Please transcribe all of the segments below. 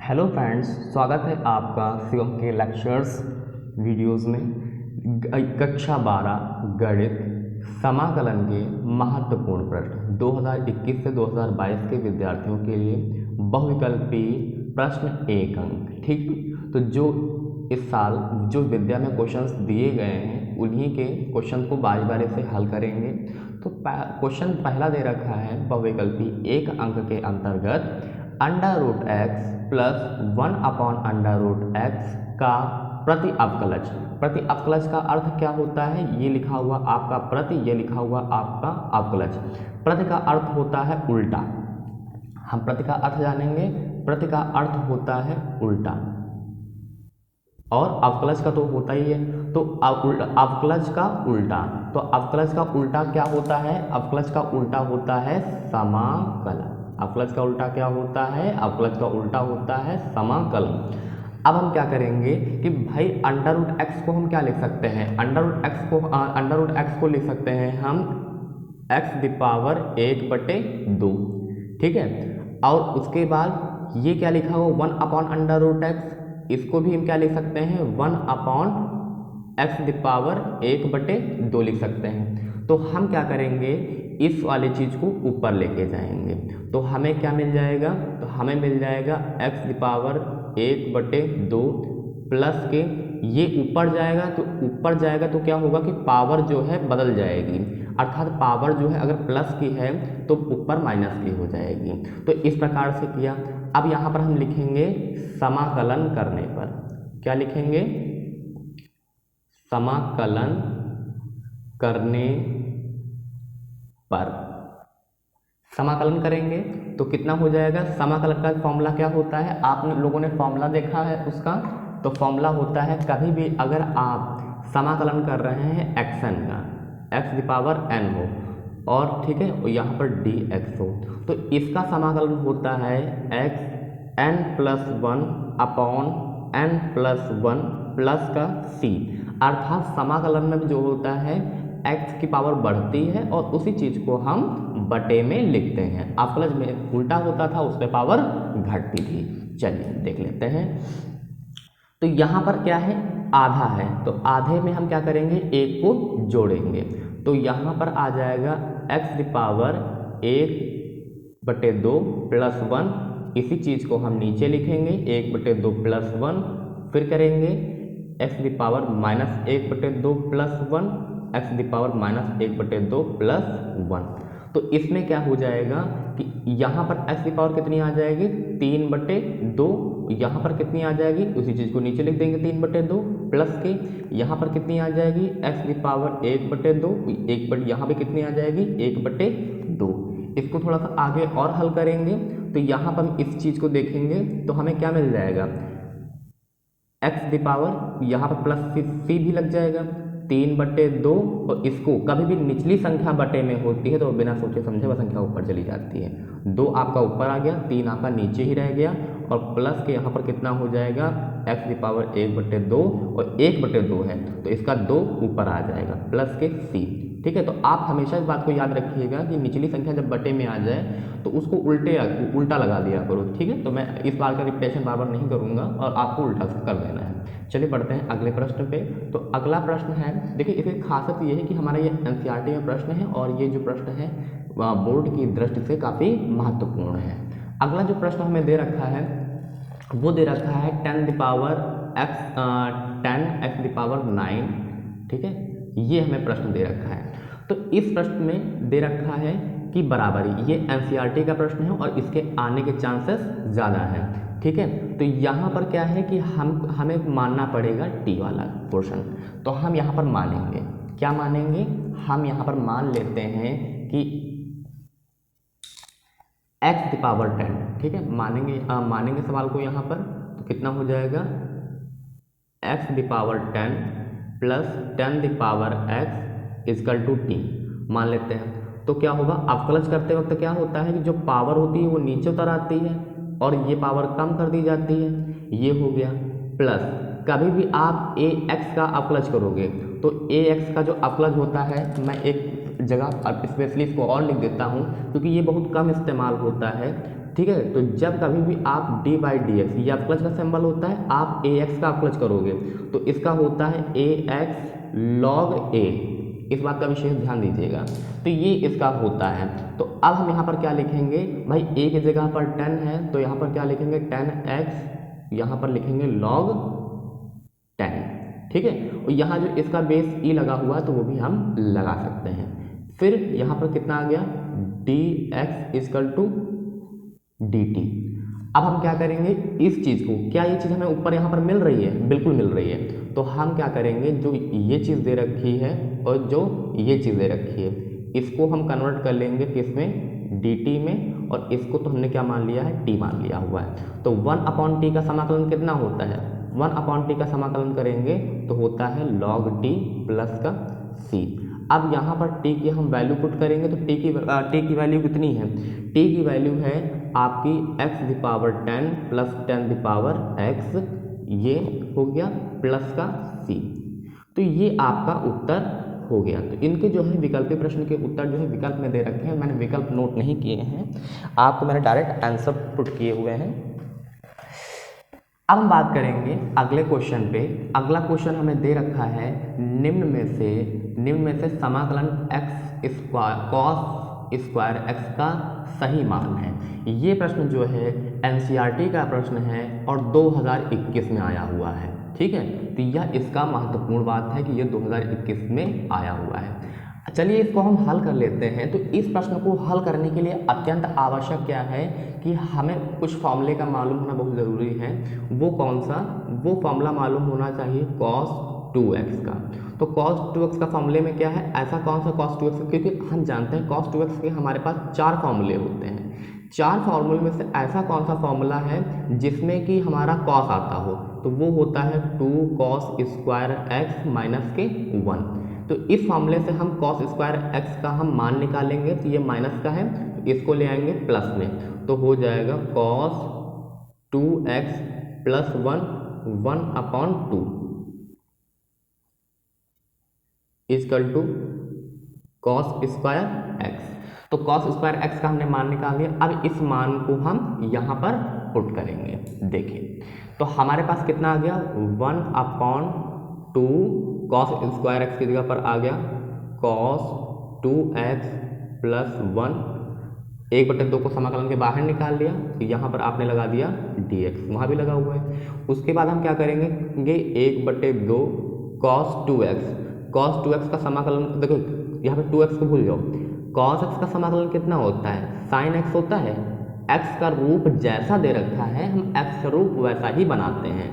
Hello friends, स्वागत है आपका शिवम के लेक्चर्स वीडियोस में। कक्षा 12 गणित समाकलन के महत्वपूर्ण प्रश्न 2021 से 2022 के विद्यार्थियों के लिए बहुविकल्पी प्रश्न 1 अंक। ठीक, तो जो इस साल जो विद्या में क्वेश्चंस दिए गए हैं उन्हीं के क्वेश्चन को बारी बारी से हल करेंगे। तो क्वेश्चन पहला दे रखा है बहुविकल्पी 1 अंक के अंतर्गत √x प्लस 1/√x का प्रति अवकलज। प्रति अवकलज का अर्थ क्या होता है? ये लिखा हुआ आपका प्रति, ये लिखा हुआ आपका अवकलज। प्रति का अर्थ होता है उल्टा। हम प्रति का अर्थ जानेंगे। प्रति का अर्थ होता है उल्टा और अवकलज का तो होता ही है। तो अवकलज का उल्टा, तो अवकलज का उल्टा क्या होता है? अवकलज का उल्टा होता है समाकलन। अवकलज का उल्टा क्या होता है? अवकलज का उल्टा होता है समाकलन। अब हम क्या करेंगे कि भाई √x को हम क्या लिख सकते हैं? √x को लिख सकते हैं हम x⁻²। ठीक है, और उसके बाद ये क्या लिखा हुआ 1/√x, इसको भी हम क्या लिख सकते हैं? 1/x⁻² लिख सकते हैं। तो हम क्या करेंगे, इस वाली चीज़ को ऊपर लेके जाएंगे। तो हमें क्या मिल जाएगा? तो हमें मिल जाएगा x⁻² प्लस के, ये ऊपर जाएगा तो ऊपर जाएगा तो क्या होगा कि पावर जो है बदल जाएगी, अर्थात पावर जो है अगर प्लस की है तो ऊपर माइनस की हो जाएगी। तो इस प्रकार से किया। अब यहाँ पर हम लिखेंगे समाकलन करने पर, क्या लिखेंगे? समाकलन करने पर समाकलन करेंगे तो कितना हो जाएगा? समाकलन का फॉर्मूला क्या होता है? आप लोगों ने फॉर्मूला देखा है उसका। तो फॉर्मूला होता है, कभी भी अगर आप समाकलन कर रहे हैं xn का, x⁻n हो और ठीक है यहाँ पर dx हो, तो इसका समाकलन होता है xn+1/n+1 प्लस का c। अर्थात समाकलन में जो होता है x की पावर बढ़ती है और उसी चीज़ को हम बटे में लिखते हैं। अवकलज में उल्टा होता था, उस पर पावर घटती थी। चलिए देख लेते हैं। तो यहाँ पर क्या है? आधा है, तो आधे में हम क्या करेंगे? 1 को जोड़ेंगे। तो यहाँ पर आ जाएगा x⁻²+1, इसी चीज़ को हम नीचे लिखेंगे 1/2+1, फिर करेंगे x⁻−1/2+1, x⁻−1/2+1। तो इसमें क्या हो जाएगा कि यहाँ पर x की पावर कितनी आ जाएगी? 3/2। यहाँ पर कितनी आ जाएगी? उसी चीज़ को नीचे लिख देंगे 3/2 प्लस के, यहाँ पर कितनी आ जाएगी? x⁻1/2, यहाँ पे कितनी आ जाएगी? 1/2। इसको थोड़ा सा आगे और हल करेंगे तो यहाँ पर हम इस चीज़ को देखेंगे तो हमें क्या मिल जाएगा? x⁻, यहाँ पर प्लस c भी लग जाएगा 3/2। और इसको कभी भी निचली संख्या बटे में होती है तो बिना सोचे समझे वह संख्या ऊपर चली जाती है। 2 आपका ऊपर आ गया, 3 आपका नीचे ही रह गया और प्लस के यहाँ पर कितना हो जाएगा? x⁻1/2 और 1/2 है तो इसका 2 ऊपर आ जाएगा प्लस के c। ठीक है, तो आप हमेशा इस बात को याद रखिएगा कि निचली संख्या जब बटे में आ जाए तो उसको उल्टा लगा दिया करो। ठीक है, तो मैं इस बार का रिपीटेशन बार बार नहीं करूँगा और आपको उल्टा कर देना है। चलिए बढ़ते हैं अगले प्रश्न पे। तो अगला प्रश्न है, देखिए इसकी खासियत ये है कि हमारा ये एनसीईआरटी में प्रश्न है और ये जो प्रश्न है बोर्ड की दृष्टि से काफ़ी महत्वपूर्ण है। अगला जो प्रश्न हमें दे रखा है वो दे रखा है 10x⁹ ठीक है, ये हमें प्रश्न दे रखा है। तो इस प्रश्न में दे रखा है कि बराबरी, ये एनसीईआरटी का प्रश्न है और इसके आने के चांसेस ज़्यादा हैं। ठीक है, तो यहाँ पर क्या है कि हमें मानना पड़ेगा टी वाला पोर्शन। तो हम यहाँ पर मानेंगे, क्या मानेंगे? हम यहाँ पर मान लेते हैं कि x⁻10। ठीक है, मानेंगे सवाल को यहाँ पर। तो कितना हो जाएगा? x⁻10 प्लस 10⁻x = t मान लेते हैं। तो क्या होगा? अवकलज करते वक्त क्या होता है कि जो पावर होती है वो नीचे उतर आती है और ये पावर कम कर दी जाती है। ये हो गया प्लस, कभी भी आप ax का अवकलज करोगे तो ax का जो अवकलज होता है, मैं एक जगह स्पेशली इसको और लिख देता हूँ क्योंकि ये बहुत कम इस्तेमाल होता है। ठीक है। तो जब कभी भी आप डी बाई डी एक्स, ये अवकलज का सिंबल होता है, आप ए एक्स का अवकलज करोगे तो इसका होता है ए एक्स लॉग ए, इस बात का विशेष ध्यान दीजिएगा। तो ये इसका होता है। तो अब हम यहाँ पर क्या लिखेंगे भाई, ए की जगह पर 10 है तो यहाँ पर क्या लिखेंगे 10x, यहाँ पर लिखेंगे log 10, ठीक है। और यहाँ जो इसका बेस ई लगा हुआ है तो वो भी हम लगा सकते हैं। फिर यहाँ पर कितना आ गया dx इक्वल टू dt। अब हम क्या करेंगे इस चीज़ को, क्या ये चीज़ हमें ऊपर यहाँ पर मिल रही है, बिल्कुल मिल रही है। तो हम क्या करेंगे, जो ये चीज़ दे रखी है और जो ये चीज़ दे रखी है इसको हम कन्वर्ट कर लेंगे किसमें, dt में, और इसको तो हमने क्या मान लिया है, t मान लिया हुआ है। तो 1/t का समाकलन कितना होता है, 1/t का समाकलन करेंगे तो होता है log t प्लस का c। अब यहाँ पर t की हम वैल्यू पुट करेंगे तो t की वैल्यू कितनी है, t की वैल्यू है आपकी x⁻10 प्लस 10⁻x, ये हो गया प्लस का c। तो ये आपका उत्तर हो गया। तो इनके जो है विकल्पीय प्रश्न के उत्तर जो है विकल्प में दे रखे हैं, मैंने विकल्प नोट नहीं किए हैं, आपको मैंने डायरेक्ट आंसर पुट किए हुए हैं। अब हम बात करेंगे अगले क्वेश्चन पे। अगला क्वेश्चन हमें दे रखा है निम्न में से समाकलन x square cos square x का सही मान है। ये प्रश्न जो है एनसीईआरटी का प्रश्न है और 2021 में आया हुआ है, ठीक है। तो यह इसका महत्वपूर्ण बात है कि ये 2021 में आया हुआ है। चलिए इसको हम हल कर लेते हैं। तो इस प्रश्न को हल करने के लिए अत्यंत आवश्यक क्या है कि हमें कुछ फॉर्मूले का मालूम होना बहुत ज़रूरी है। वो कौन सा, वो फॉर्मूला मालूम होना चाहिए cos 2x का। तो cos 2x का फॉर्मूले में क्या है, ऐसा कौन सा cos 2x, क्योंकि हम जानते हैं cos 2x के हमारे पास 4 फॉर्मूले होते हैं। 4 फार्मूले में से ऐसा कौन सा फॉर्मूला है जिसमें कि हमारा cos आता हो, तो वो होता है 2 cos स्क्वायर x माइनस के 1। तो इस फॉर्मूले से हम cos स्क्वायर x का हम मान निकालेंगे, तो ये माइनस का है तो इसको ले आएंगे प्लस में, तो हो जाएगा cos 2x plus 1/2 equal to cos square x। तो cos स्क्वायर x का हमने मान निकाल लिया। अब इस मान को हम यहाँ पर पुट करेंगे। देखिए तो हमारे पास कितना आ गया 1/2 cos स्क्वायर x की जगह पर आ गया cos 2x प्लस 1, 1/2 को समाकलन के बाहर निकाल लिया, तो यहाँ पर आपने लगा दिया dx, वहाँ भी लगा हुआ है। उसके बाद हम क्या करेंगे, 1/2 cos 2x का समाकलन, देखो यहाँ पे 2x को भूल जाओ, cos x का समाकलन कितना होता है, sin x होता है। x का रूप जैसा दे रखा है हम x का रूप वैसा ही बनाते हैं।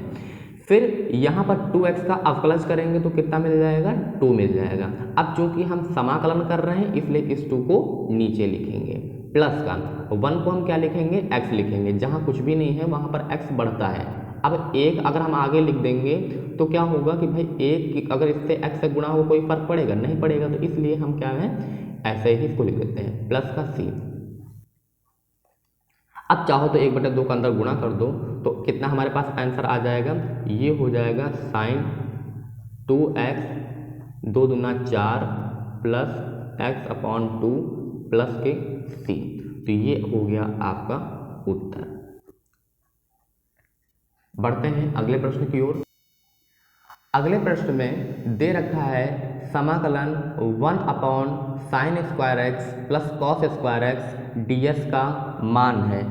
फिर यहाँ पर 2x का अवकलज करेंगे तो कितना मिल जाएगा, 2 मिल जाएगा। अब चूंकि हम समाकलन कर रहे हैं इसलिए इस 2 को नीचे लिखेंगे, प्लस का 1 को हम क्या लिखेंगे, x लिखेंगे, जहाँ कुछ भी नहीं है वहाँ पर x बढ़ता है। अब 1 अगर हम आगे लिख देंगे तो क्या होगा कि भाई 1 अगर इससे x से गुणा हो कोई फर्क पड़ेगा, नहीं पड़ेगा, तो इसलिए हम क्या है ऐसे ही इसको लिख देते हैं प्लस का c। अब चाहो तो 1/2 का अंदर गुणा कर दो तो कितना हमारे पास आंसर आ जाएगा, ये हो जाएगा sin 2x 2 दूना 4 प्लस x/2 प्लस के c। तो ये हो गया आपका उत्तर। बढ़ते हैं अगले प्रश्न की ओर। अगले प्रश्न में दे रखा है समाकलन 1/sin square x plus cos square x ds का मान है।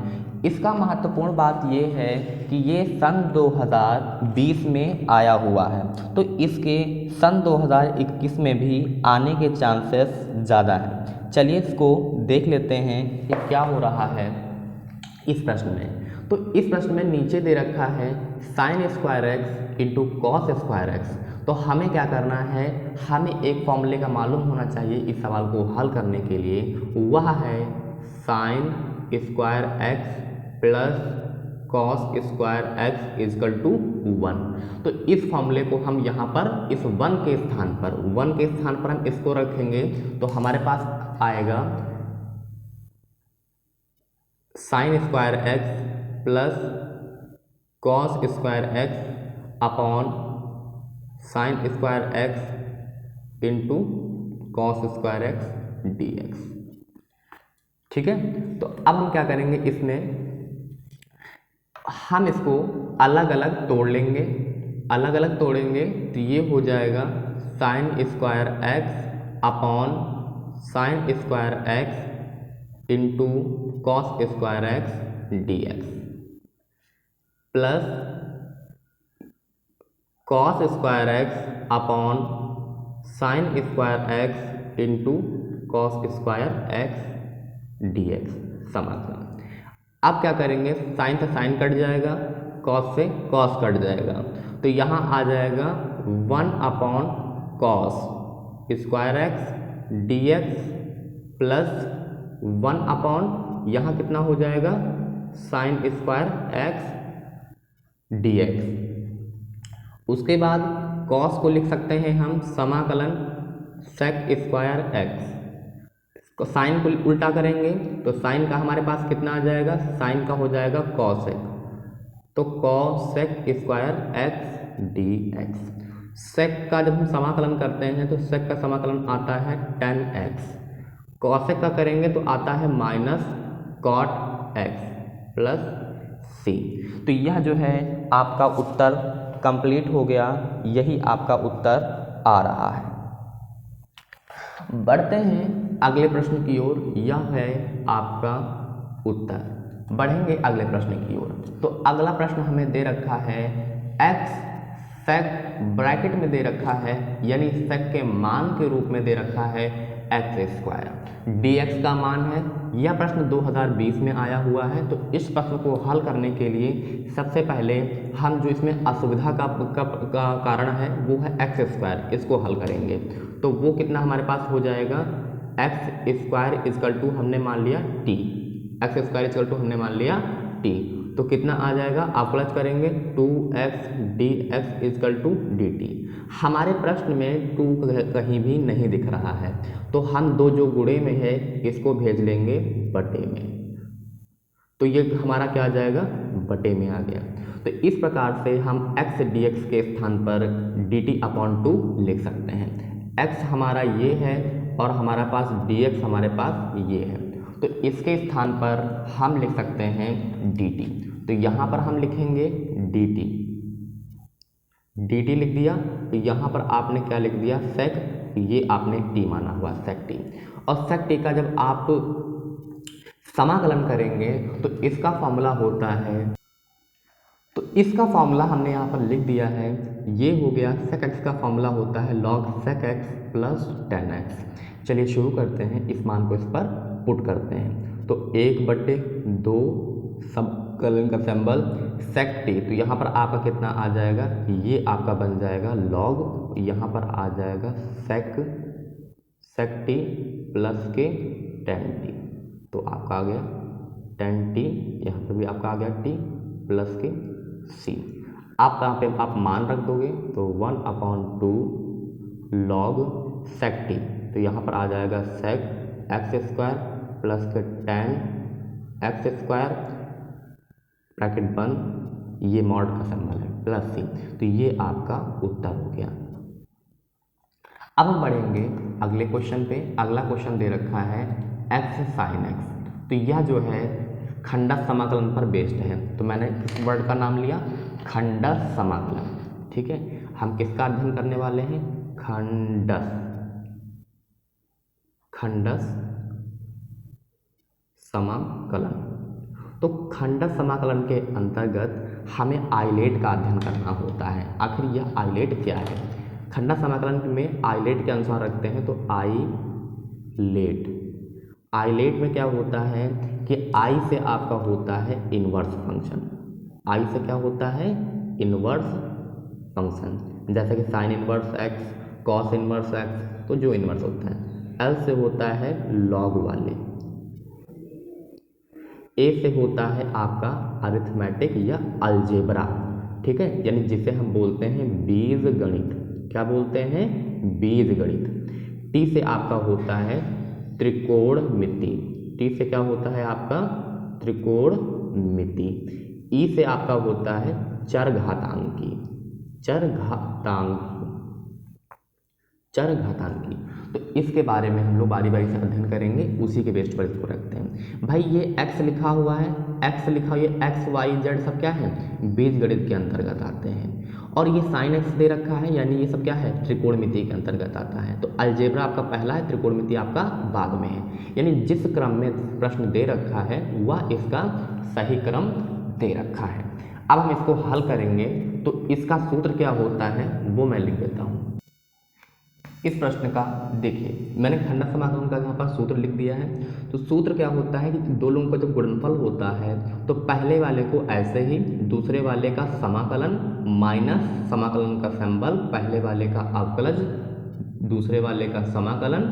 इसका महत्वपूर्ण बात ये है कि ये सन 2020 में आया हुआ है, तो इसके सन 2021 में भी आने के चांसेस ज़्यादा हैं। चलिए इसको देख लेते हैं कि क्या हो रहा है इस प्रश्न में। तो इस प्रश्न में नीचे दे रखा है sin square x into cos square x। तो हमें क्या करना है, हमें एक फॉर्मूले का मालूम होना चाहिए इस सवाल को हल करने के लिए, वह है sin square x plus cos square x equal to 1। तो इस फॉर्मूले को हम यहाँ पर इस 1 के स्थान पर हम इसको रखेंगे तो हमारे पास आएगा sin square x plus cos square x upon sine square x into cos square x dx। ठीक है, तो अब हम क्या करेंगे, इसमें हम इसको अलग अलग तोड़ लेंगे, अलग अलग तोड़ेंगे तो ये हो जाएगा sign square x upon sine square x into cos square x d x plus cos square x upon sine square x into cos square x d x समाकलन। अब क्या करेंगे, साइन से साइन कट जाएगा, कॉस से cos cut जाएगा, तो यहाँ आ जाएगा 1 upon cos square x d x plus 1 upon यहाँ कितना हो जाएगा sign square x d x. उसके बाद कॉस को लिख सकते हैं हम समाकलन सेक स्क्वायर एक्स, साइन को उल्टा करेंगे तो साइन का हमारे पास कितना आ जाएगा, साइन का हो जाएगा कॉसेक, तो cosec square x d x. Sec का जब हम समाकलन करते हैं तो सेक का समाकलन आता है tan x, कॉसेक का करेंगे तो आता है माइनस कॉट एक्स प्लस सी। तो यह जो है आपका उत्तर कंप्लीट हो गया, यही आपका उत्तर आ रहा है। बढ़ते हैं अगले प्रश्न की ओर, यह है आपका उत्तर। बढ़ेंगे अगले प्रश्न की ओर, तो अगला प्रश्न हमें दे रखा है x सेक ब्रैकेट में दे रखा है, यानी सेक के मान के रूप में दे रखा है एक्स स्क्वायर, dx का मान है। यह प्रश्न 2020 में आया हुआ है, तो इस प्रश्न को हल करने के लिए सबसे पहले हम जो इसमें असुविधा का कारण है वो है एक्स स्क्वायर, इसको हल करेंगे तो वो कितना हमारे पास हो जाएगा, एक्स स्क्वायर इजकल टू हमने मान लिया T, x square equal to हमने मान लिया टी, तो कितना आ जाएगा, आप प्लस करेंगे 2x dx is equal to dt। हमारे प्रश्न में 2 कहीं भी नहीं दिख रहा है, तो हम दो जो गुणे में है इसको भेज लेंगे बटे में, तो ये हमारा क्या आ जाएगा, बटे में आ गया। तो इस प्रकार से हम x dx के स्थान पर dt अपॉन 2 लिख सकते हैं। x हमारा ये है और हमारा पास dx हमारे पास ये है, तो इसके स्थान पर हम लिख सकते हैं dt, तो यहाँ पर हम लिखेंगे dt, dt लिख दिया, तो यहाँ पर आपने क्या लिख दिया सेक, ये आपने t माना हुआ सेक t, और सेक t का जब आप समाकलन करेंगे तो इसका फॉर्मूला होता है, तो इसका फॉर्मूला हमने यहाँ पर लिख दिया है, ये हो गया सेक x का फॉर्मूला होता है log सेक x प्लस tan x। चलिए शुरू करते हैं, इस मान को इस पर पुट करते हैं, तो 1/2 समाकलन का सिंबल सेक t, तो यहाँ पर आपका कितना आ जाएगा, ये आपका बन जाएगा log, यहाँ पर आ जाएगा सेक t प्लस के tan t, तो आपका आ गया tan t, यहाँ पर भी आपका आ गया t प्लस के c। आप यहाँ पे आप मान रख दोगे तो 1/2 log सेक t, तो यहाँ पर आ जाएगा सेक एक्स स्क्वायर प्लस के tan एक्स स्क्वायर ब्रैकेट बंद, ये मॉड का सिंबल है प्लस सी, तो ये आपका उत्तर हो गया। अब हम बढ़ेंगे अगले क्वेश्चन पे। अगला क्वेश्चन दे रखा है एक्स साइन एक्स, तो यह जो है खंडस समाकलन पर बेस्ड है, तो मैंने इस वर्ड का नाम लिया खंडस समाकलन। ठीक है, हम किसका अध्ययन करने वाले हैं, खंडस समाकलन। तो खंडस समाकलन के अंतर्गत हमें आइलेट का अध्ययन करना होता है। आखिर यह आइलेट क्या है, खंडस समाकलन में आइलेट के अनुसार रखते हैं, तो आइलेट में क्या होता है कि आई से आपका होता है इनवर्स फंक्शन, आई से क्या होता है, इनवर्स फंक्शन, जैसे कि sine inverse x, cos inverse x, तो जो इनवर्स होता है। एल से होता है लॉग वाले, ए से होता है आपका अरिथमेटिक या अलजेब्रा, ठीक है, यानी जिसे हम बोलते हैं बीज गणित। क्या बोलते हैं, बीज गणित। टी से आपका होता है त्रिकोणमिति, टी से क्या होता है आपका त्रिकोणमिति। ई से आपका होता है चरघातांकी, चरघातांकी। तो इसके बारे में हम लोग बारी बारी से अध्ययन करेंगे, उसी के बेस पर इसको रखते हैं। भाई ये x लिखा हुआ है, x लिखा हुआ है, x y z सब क्या है, बीजगणित के अंतर्गत आते हैं। और ये sin x दे रखा है, यानी ये सब क्या है, त्रिकोणमिति के अंतर्गत आता है। तो अलजेब्रा आपका पहला है, त्रिकोणमिति आपका बाद में है। यानी जिस क्रम में प्रश्न दे रखा है वह इसका सही क्रम दे रखा है। अब हम इसको हल करेंगे, तो इसका सूत्र क्या होता है वो मैं लिख देता हूँ। इस प्रश्न का देखिए, मैंने खंडक समाकलन का यहाँ पर सूत्र लिख दिया है। तो सूत्र क्या होता है कि दो लोगों का जब गुणनफल होता है तो पहले वाले को ऐसे ही, दूसरे वाले का समाकलन माइनस समाकलन का सिंबल, पहले वाले का अवकलज, दूसरे वाले का समाकलन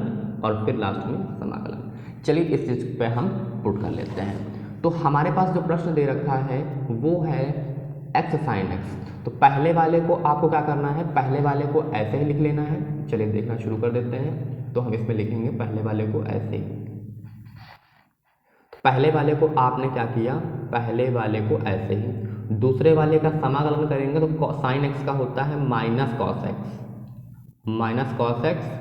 और फिर लास्ट में समाकलन। चलिए इस चीज़ पे हम पुट कर लेते हैं। तो हमारे पास जो प्रश्न दे रखा है वो है x sin x। तो पहले वाले को आपको क्या करना है, पहले वाले को ऐसे ही लिख लेना है। चलिए देखना शुरू कर देते हैं। तो हम इसमें लिखेंगे पहले वाले को ऐसे ही। पहले वाले को आपने क्या किया, पहले वाले को ऐसे ही, दूसरे वाले का समाकलन करेंगे तो साइन एक्स का होता है minus cos x, minus cos x,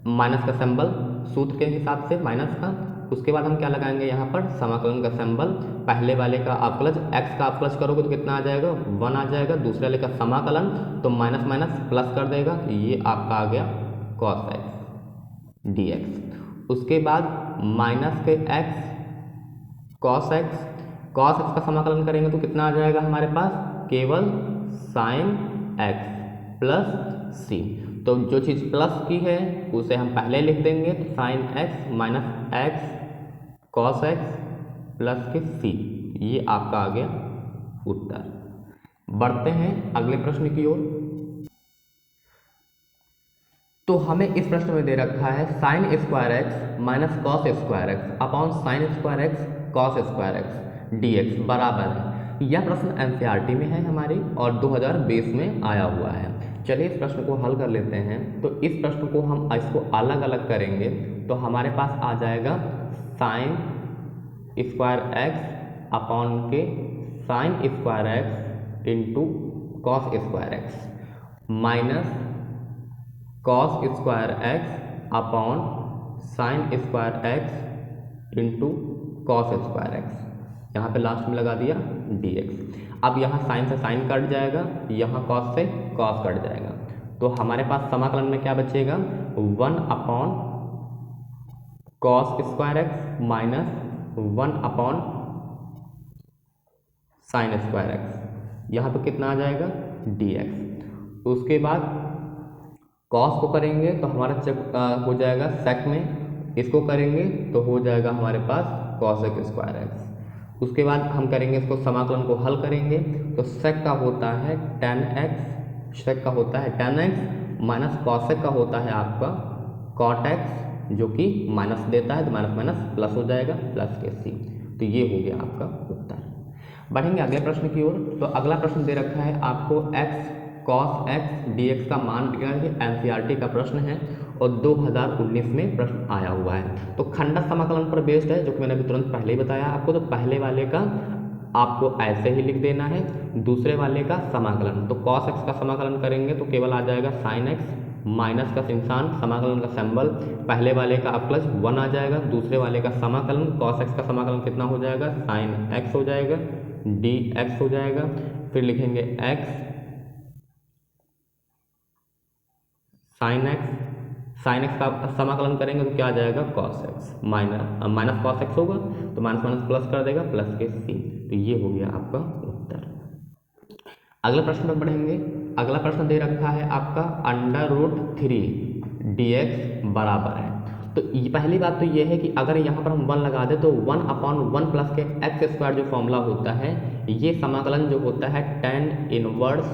minus का सिंबल सूत्र के हिसाब से माइनस का। उसके बाद हम क्या लगाएंगे यहाँ पर, समाकलन का सिंबल, पहले वाले का अवकलज, x का अवकलज करोगे तो कितना आ जाएगा, 1 आ जाएगा, दूसरे वाले का समाकलन तो माइनस माइनस प्लस कर देगा, ये आपका आ गया cos x dx। उसके बाद माइनस के x cos x, cos x का समाकलन करेंगे तो कितना आ जाएगा हमारे पास, केवल sin x प्लस c। तो जो चीज़ प्लस की है उसे हम पहले लिख देंगे, तो sine x minus x cos x plus के सी, ये आपका आ गया उत्तर। बढ़ते हैं अगले प्रश्न की ओर। तो हमें इस प्रश्न में दे रखा है sine square x minus cos square x upon sine square x cos square x dx बराबर है। यह प्रश्न एनसीईआरटी में है हमारी और 2020 में आया हुआ है। चलिए इस प्रश्न को हल कर लेते हैं। तो इस प्रश्न को हम इसको अलग अलग करेंगे तो हमारे पास आ जाएगा साइन स्क्वायर एक्स अपॉन के sign square x into cos square x minus cos square x upon sine square x into cos square x, यहाँ पे लास्ट में लगा दिया dx। अब यहाँ साइन से साइन कट जाएगा, यहाँ कॉस से कॉस कट जाएगा, तो हमारे पास समाकलन में क्या बचेगा, 1 upon cos square x minus 1 upon sine square x, यहाँ पे कितना आ जाएगा dx। उसके बाद कॉस को करेंगे तो हमारा हो जाएगा सेक में, इसको करेंगे तो हो जाएगा हमारे पास कॉसेक स्क्वायर एक्स। उसके बाद हम करेंगे इसको समाकलन को हल करेंगे तो सेक का होता है tan x, सेक का होता है tan x माइनस कॉसेक का होता है आपका cot x, जो कि माइनस देता है तो माइनस माइनस प्लस हो जाएगा प्लस के सी। तो ये हो गया आपका उत्तर। बढ़ेंगे अगले प्रश्न की ओर। तो अगला प्रश्न दे रखा है आपको x cos x dx का मान दिया है, एनसीईआरटी का प्रश्न है और 2019 में प्रश्न आया हुआ है। तो खंडक समाकलन पर बेस्ड है, जो कि मैंने अभी तुरंत पहले ही बताया आपको। तो पहले वाले का आपको ऐसे ही लिख देना है, दूसरे वाले का समाकलन, तो cos x का समाकलन करेंगे तो केवल आ जाएगा sin x माइनस का निशान, समाकलन का सिंबल, पहले वाले का अवकलज 1 आ जाएगा, दूसरे वाले का समाकलन cos x का समाकलन कितना हो जाएगा, sin x हो जाएगा, dx हो जाएगा, फिर लिखेंगे x साइन एक्स का समाकलन करेंगे तो क्या आ जाएगा cos x minus cos x होगा तो माइनस माइनस प्लस कर देगा प्लस के सी। तो ये हो गया आपका उत्तर। अगले प्रश्न पर बढ़ेंगे। अगला प्रश्न दे रखा है आपका √3 dx बराबर है। तो ये पहली बात तो ये है कि अगर यहाँ पर हम 1 लगा दें तो 1 अपॉन 1 प्लस के एक्स स्क्वायर जो फॉर्मूला होता है, ये समाकलन जो होता है tan इनवर्स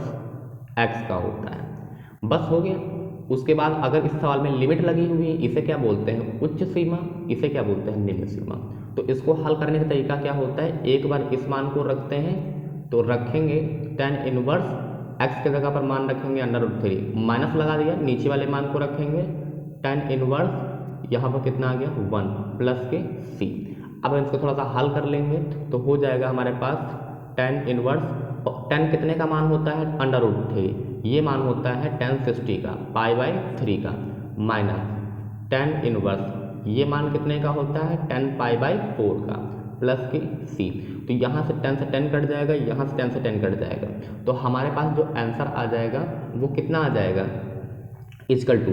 x का होता है। बस हो गया। उसके बाद अगर इस सवाल में लिमिट लगी हुई है, इसे क्या बोलते हैं उच्च सीमा, इसे क्या बोलते हैं निम्न सीमा। तो इसको हल करने का तरीका क्या होता है, एक बार इस मान को रखते हैं तो रखेंगे tan इनवर्स x के जगह पर मान रखेंगे √3, माइनस लगा दिया, नीचे वाले मान को रखेंगे tan इनवर्स, यहाँ पर कितना आ गया 1 प्लस के c। अब हम इसको थोड़ा सा हल कर लेंगे तो हो जाएगा हमारे पास tan इनवर्स, tan कितने का मान होता है √3, ये मान होता है tan 60 का, π/3 का, माइनस टेन इनवर्स, ये मान कितने का होता है 10π/4 का, प्लस के सी। तो यहाँ से 10 से 10 कट जाएगा, यहाँ से 10 से 10 कट जाएगा, तो हमारे पास जो आंसर आ जाएगा वो कितना आ जाएगा, इक्वल टू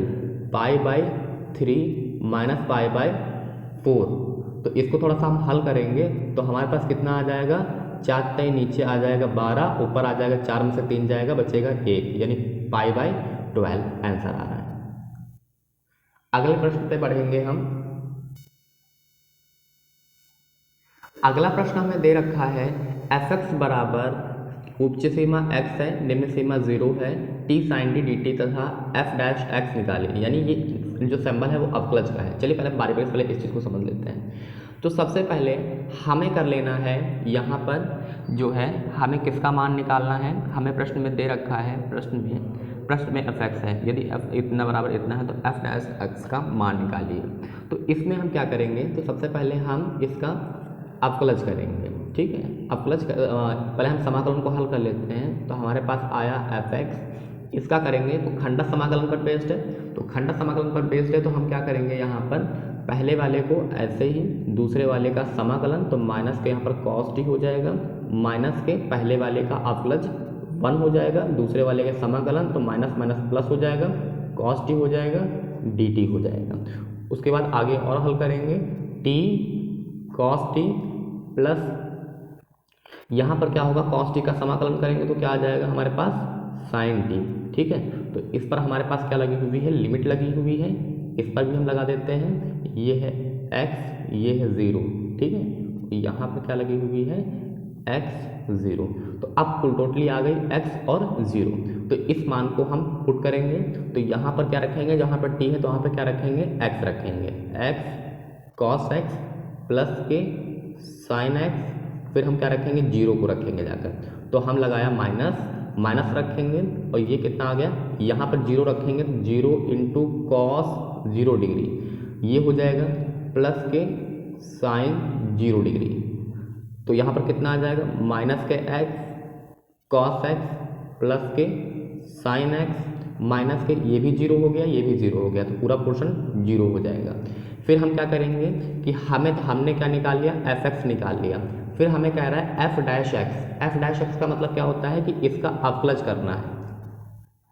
π/3 माइनस π/4। तो इसको थोड़ा सा हम हल करेंगे तो हमारे पास कितना आ जाएगा, 4 तय नीचे आ जाएगा 12, ऊपर आ जाएगा 4 में से 3 जाएगा, बचेगा 1, यानी π/12 आंसर आ रहा है। अगले प्रश्न पे बढ़ेंगे हम। अगला प्रश्न हमें दे रखा है f(x) बराबर उच्च सीमा x है, निम्न सीमा 0 है, t sin d dt तथा f'(x) निकालें, यानी ये जो सिंबल है वो अवकलज का है। चलिए पहले बारी बारी से पहले इस चीज़ को समझ लेते हैं। तो सबसे पहले हमें कर लेना है, यहाँ पर जो है हमें किसका मान निकालना है, हमें प्रश्न में दे रखा है, प्रश्न में f(x) है, यदि f इतना बराबर इतना है तो f'(x) का मान निकालिए। तो इसमें हम क्या करेंगे, तो सबसे पहले हम इसका अवकलज करेंगे, ठीक है। अवकलज पहले हम समाकलन को हल कर लेते हैं। तो हमारे पास आया f(x), इसका करेंगे तो खंडक समाकलन पर बेस्ड है, तो खंडक समाकलन पर बेस्ड है तो हम क्या करेंगे, यहाँ पर पहले वाले को ऐसे ही, दूसरे वाले का समाकलन, तो माइनस के यहाँ पर cos t हो जाएगा, माइनस के पहले वाले का अवकलज 1 हो जाएगा, दूसरे वाले का समाकलन, तो माइनस माइनस प्लस हो जाएगा, cos t हो जाएगा, dt हो जाएगा। उसके बाद आगे और हल करेंगे, t cos t प्लस यहाँ पर क्या होगा, cos t का समाकलन करेंगे तो क्या आ जाएगा हमारे पास sin t, ठीक है। तो इस पर हमारे पास क्या लगी हुई है, लिमिट लगी हुई है, इस पर भी हम लगा देते हैं, ये है x, ये है 0, ठीक है। यहाँ पर क्या लगी हुई है x 0, तो अब कुल टोटली आ गई x और 0। तो इस मान को हम पुट करेंगे, तो यहाँ पर क्या रखेंगे, जहाँ पर t है तो वहाँ पर क्या रखेंगे, x रखेंगे, x cos x प्लस के sin x, फिर हम क्या रखेंगे, 0 को रखेंगे जाकर, तो हम लगाया माइनस रखेंगे, और ये कितना आ गया, यहाँ पर 0 रखेंगे, 0 इंटू cos 0 डिग्री, ये हो जाएगा प्लस के sin 0 डिग्री, तो यहाँ पर कितना आ जाएगा, माइनस के x cos x प्लस के sin x, माइनस के ये भी 0 हो गया, ये भी 0 हो गया, तो पूरा पोर्शन 0 हो जाएगा। फिर हम क्या करेंगे कि हमने क्या निकाल लिया, f(x) निकाल लिया, फिर हमें कह रहा है f'(x) का मतलब क्या होता है कि इसका अवकलज करना है,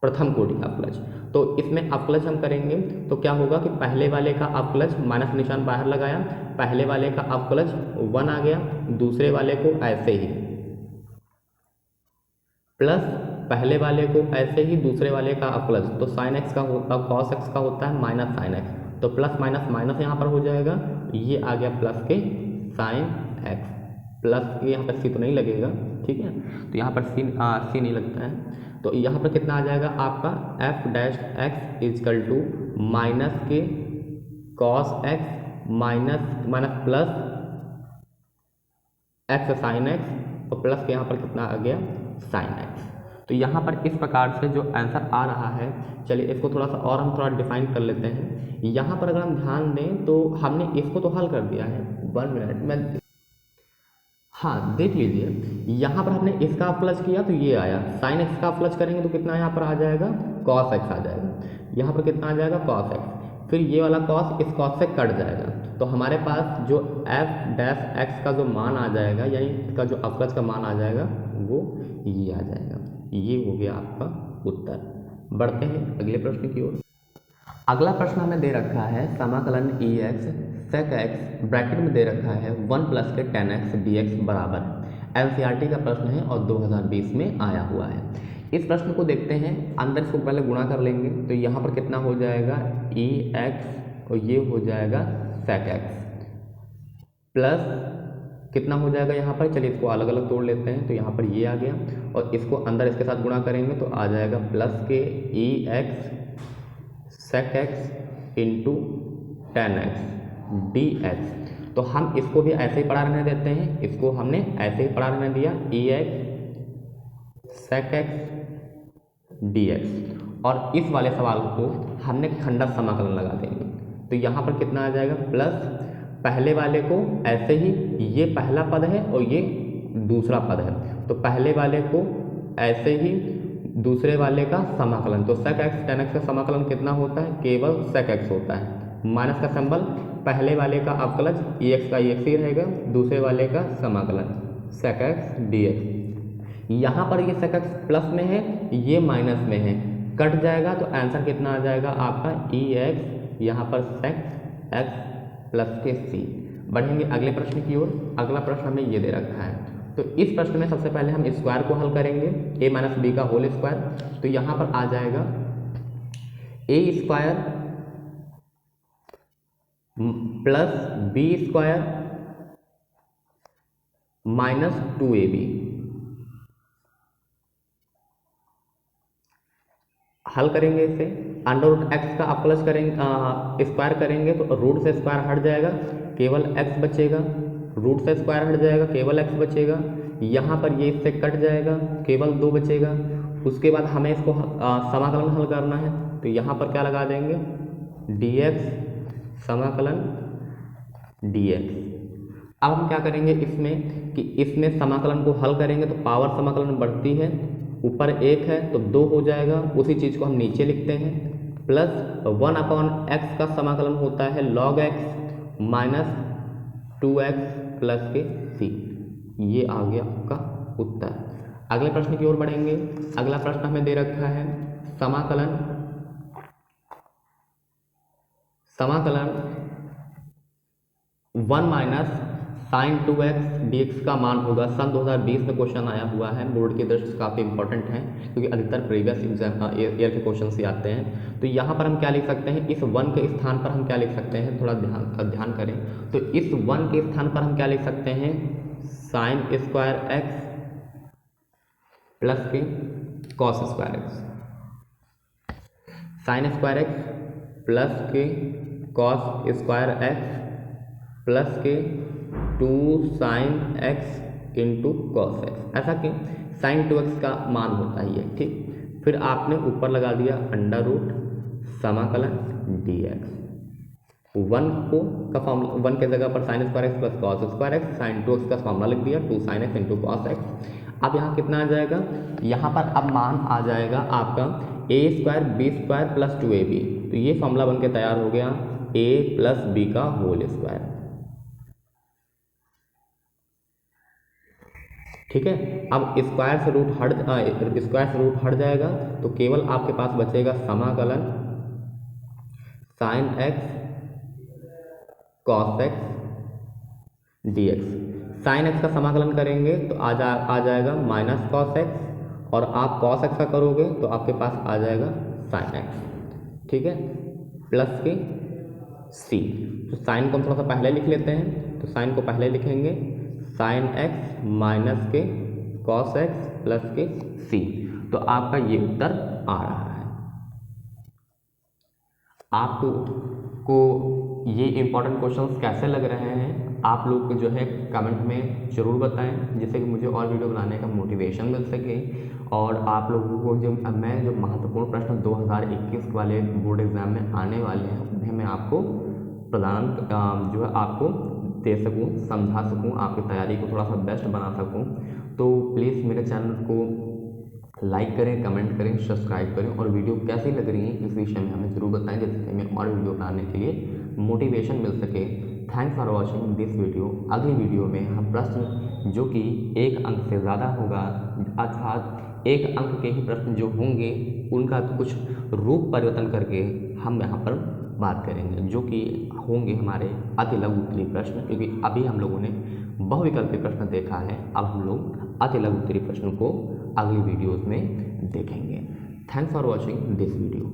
प्रथम कोटि का अवकलज। तो इसमें अवकलज हम करेंगे तो क्या होगा कि पहले वाले का अवकलज, माइनस निशान बाहर लगाया, पहले वाले का अवकलज 1 आ गया, दूसरे वाले को ऐसे ही, प्लस पहले वाले को ऐसे ही, दूसरे वाले का अवकलज, तो sin x का होता, cos x का होता है माइनस sin x, तो प्लस माइनस माइनस यहाँ पर हो जाएगा, ये आ गया प्लस के sin x, प्लस यहाँ पर सी तो नहीं लगेगा, ठीक है, तो यहाँ पर सी नहीं लगता है, तो यहाँ पर कितना आ जाएगा आपका f'(x) इजकल टू माइनस के cos x minus plus x sin x, और प्लस के यहाँ पर कितना आ गया sin x। तो यहाँ पर इस प्रकार से जो आंसर आ रहा है, चलिए इसको थोड़ा सा और हम थोड़ा डिफाइन कर लेते हैं। यहाँ पर अगर हम ध्यान दें तो हमने इसको तो हल कर दिया है, 1 मिनट में, हाँ देख लीजिए, यहाँ पर हमने इसका अवकलज किया तो ये आया, sin x का अवकलज करेंगे तो कितना यहाँ पर आ जाएगा, cos x आ जाएगा, यहाँ पर कितना आ जाएगा cos x, फिर ये वाला cos इस cos से कट जाएगा, तो हमारे पास जो f'(x) का जो मान आ जाएगा, यानी इसका जो अवकलज का मान आ जाएगा वो ये आ जाएगा। ये हो गया आपका उत्तर। बढ़ते हैं अगले प्रश्न की ओर। अगला प्रश्न हमें दे रखा है समाकलन ex sec x, ब्रैकेट में दे रखा है 1 प्लस के tan x dx बराबर, एनसीईआरटी का प्रश्न है और 2020 में आया हुआ है। इस प्रश्न को देखते हैं, अंदर इसको पहले गुणा कर लेंगे, तो यहाँ पर कितना हो जाएगा ex, और ये हो जाएगा sec x, प्लस कितना हो जाएगा यहाँ पर, चलिए इसको अलग अलग तोड़ लेते हैं, तो यहाँ पर ये आ गया, और इसको अंदर इसके साथ गुणा करेंगे तो आ जाएगा प्लस के ex sec x into tan x dx। तो हम इसको भी ऐसे ही पढ़ा रहने देते हैं, इसको हमने ऐसे ही पढ़ा रहने दिया, ex sec x dx, और इस वाले सवाल को हमने खंडक समाकलन लगा देंगे, तो यहाँ पर कितना आ जाएगा, प्लस पहले वाले को ऐसे ही, ये पहला पद है और ये दूसरा पद है, तो पहले वाले को ऐसे ही दूसरे वाले का समाकलन, तो sec x tan x का समाकलन कितना होता है, केवल sec x होता है। माइनस का सिंबल, पहले वाले का अवकलज ex का ex ही रहेगा, दूसरे वाले का समाकलन sec x dx। यहाँ पर ये sec x प्लस में है, ये माइनस में है, कट जाएगा तो आंसर कितना आ जाएगा आपका ex, यहाँ पर sec x प्लस के c। बढ़ेंगे अगले प्रश्न की ओर। अगला प्रश्न हमें ये दे रखा है, तो इस प्रश्न में सबसे पहले हम स्क्वायर को हल करेंगे, a माइनस बी का होल स्क्वायर। तो यहाँ पर आ जाएगा a square plus b square minus 2ab। हल करेंगे इसे, अंडर रूट एक्स का अपलस करेंगे, स्क्वायर करेंगे तो रूट से स्क्वायर हट जाएगा, केवल x बचेगा, रूट से स्क्वायर हट जाएगा, केवल x बचेगा। यहाँ पर ये इससे कट जाएगा, केवल 2 बचेगा। उसके बाद हमें इसको समाकलन हल करना है, तो यहाँ पर क्या लगा देंगे, dx समाकलन dx। अब हम क्या करेंगे इसमें कि इसमें समाकलन को हल करेंगे तो पावर समाकलन बढ़ती है, ऊपर 1 है तो 2 हो जाएगा, उसी चीज़ को हम नीचे लिखते हैं। प्लस 1/x का समाकलन होता है log x minus 2x plus के c। ये आ गया आपका उत्तर। अगले प्रश्न की ओर बढ़ेंगे। अगला प्रश्न हमें दे रखा है समाकलन 1 माइनस साइन 2x dx का मान होगा। सन 2020 में क्वेश्चन आया हुआ है, बोर्ड की दृष्टि से काफ़ी इंपॉर्टेंट है क्योंकि अधिकतर प्रीवियस एग्जाम ईयर के क्वेश्चन ही आते हैं। तो यहाँ पर हम क्या लिख सकते हैं, इस 1 के स्थान पर हम क्या लिख सकते हैं, थोड़ा ध्यान करें। तो इस 1 के स्थान पर हम क्या लिख सकते हैं, साइन स्क्वायर x प्लस के cos square x, sine square x plus के कॉस स्क्वायर x प्लस के 2 sine x into cos x। ऐसा कि साइन 2x का मान होता ही है, ठीक। फिर आपने ऊपर लगा दिया अंडर रूट समाकलन dx। 1 को का फॉर्मूला, 1 के जगह पर sine square x plus cos square x, sine 2x का फॉर्मूला लिख दिया 2 sine x into cos x. अब यहाँ कितना आ जाएगा, यहाँ पर अब मान आ जाएगा आपका a square b square plus 2ab। तो ये फॉर्मूला बन के तैयार हो गया a प्लस बी का होल स्क्वायर, ठीक है। अब स्क्वायर से रूट हट जाएगा तो केवल आपके पास बचेगा समाकलन sine x cos x dx। Sine x का समाकलन करेंगे तो आ जाएगा माइनस कॉस x, और आप कॉस x का करोगे तो आपके पास आ जाएगा साइन x, ठीक है, प्लस के c। तो साइन को हम थोड़ा सा पहले लिख लेते हैं, तो साइन को पहले लिखेंगे साइन x माइनस के कॉस x प्लस के c। तो आपका ये उत्तर आ रहा है। आपको ये इंपॉर्टेंट क्वेश्चंस कैसे लग रहे हैं आप लोग जो है कमेंट में ज़रूर बताएं, जिससे कि मुझे और वीडियो बनाने का मोटिवेशन मिल सके। और आप लोगों को जो महत्वपूर्ण प्रश्न 2021 वाले बोर्ड एग्ज़ाम में आने वाले हैं उन्हें मैं आपको प्रदान जो है आपको दे सकूं, समझा सकूं, आपकी तैयारी को थोड़ा सा बेस्ट बना सकूं। तो प्लीज़ मेरे चैनल को लाइक करें, कमेंट करें, सब्सक्राइब करें, और वीडियो कैसी लग रही है इस विषय में हमें ज़रूर बताएं, जिससे हमें और वीडियो बनाने के लिए मोटिवेशन मिल सके। Thanks for watching this video. अगली वीडियो में हम प्रश्न जो कि 1 अंक से ज़्यादा होगा, अर्थात 1 अंक के ही प्रश्न जो होंगे उनका कुछ रूप परिवर्तन करके हम यहाँ पर बात करेंगे, जो कि होंगे हमारे अति लघु उत्तरीय प्रश्न, क्योंकि अभी हम लोगों ने बहुविकल्पी प्रश्न देखा है। अब हम लोग अति लघु उत्तरीय प्रश्न को अगली वीडियोज़ में देखेंगे। Thanks for watching this video.